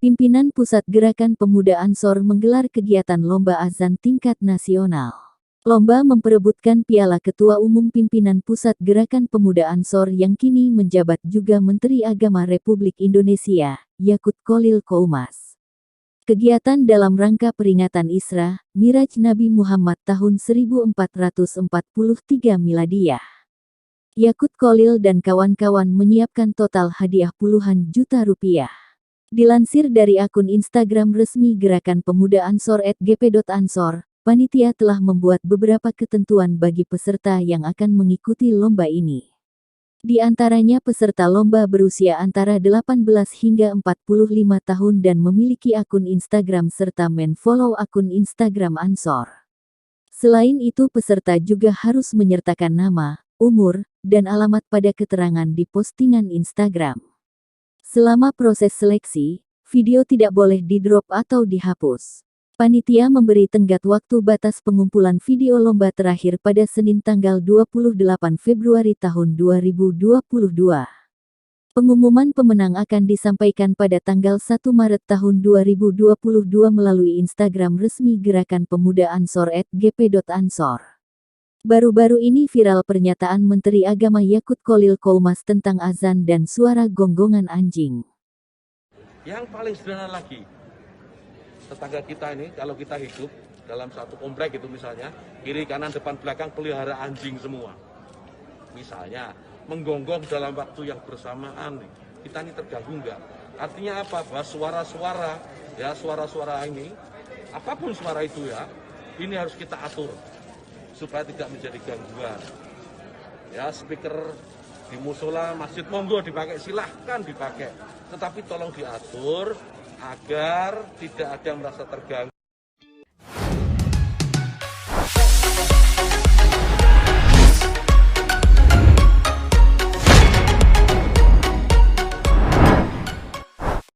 Pimpinan Pusat Gerakan Pemuda Ansor menggelar kegiatan lomba azan tingkat nasional. Lomba memperebutkan piala Ketua Umum Pimpinan Pusat Gerakan Pemuda Ansor yang kini menjabat juga Menteri Agama Republik Indonesia, Yakut Kholil Koumas. Kegiatan dalam rangka peringatan Isra, Miraj Nabi Muhammad tahun 1443 Miladiyah. Yakut Kholil dan kawan-kawan menyiapkan total hadiah puluhan juta rupiah. Dilansir dari akun Instagram resmi Gerakan Pemuda Ansor @gp.ansor, panitia telah membuat beberapa ketentuan bagi peserta yang akan mengikuti lomba ini. Di antaranya peserta lomba berusia antara 18 hingga 45 tahun dan memiliki akun Instagram serta men-follow akun Instagram Ansor. Selain itu peserta juga harus menyertakan nama, umur, dan alamat pada keterangan di postingan Instagram. Selama proses seleksi, video tidak boleh di-drop atau dihapus. Panitia memberi tenggat waktu batas pengumpulan video lomba terakhir pada Senin tanggal 28 Februari tahun 2022. Pengumuman pemenang akan disampaikan pada tanggal 1 Maret tahun 2022 melalui Instagram resmi Gerakan Pemuda Ansor @gp.ansor. Baru-baru ini viral pernyataan Menteri Agama Yakut Kholil Koumas tentang azan dan suara gonggongan anjing. Yang paling sederhana lagi, tetangga kita ini kalau kita hidup dalam satu komplek itu misalnya, kiri kanan depan belakang pelihara anjing semua. Misalnya, menggonggong dalam waktu yang bersamaan, kita ini terganggu enggak? Artinya apa? Bahwa suara-suara ini, apapun suara itu ya, ini harus kita atur supaya tidak menjadi gangguan. Ya, speaker di musola, masjid monggo dipakai, silahkan dipakai. Tetapi tolong diatur agar tidak ada yang merasa terganggu.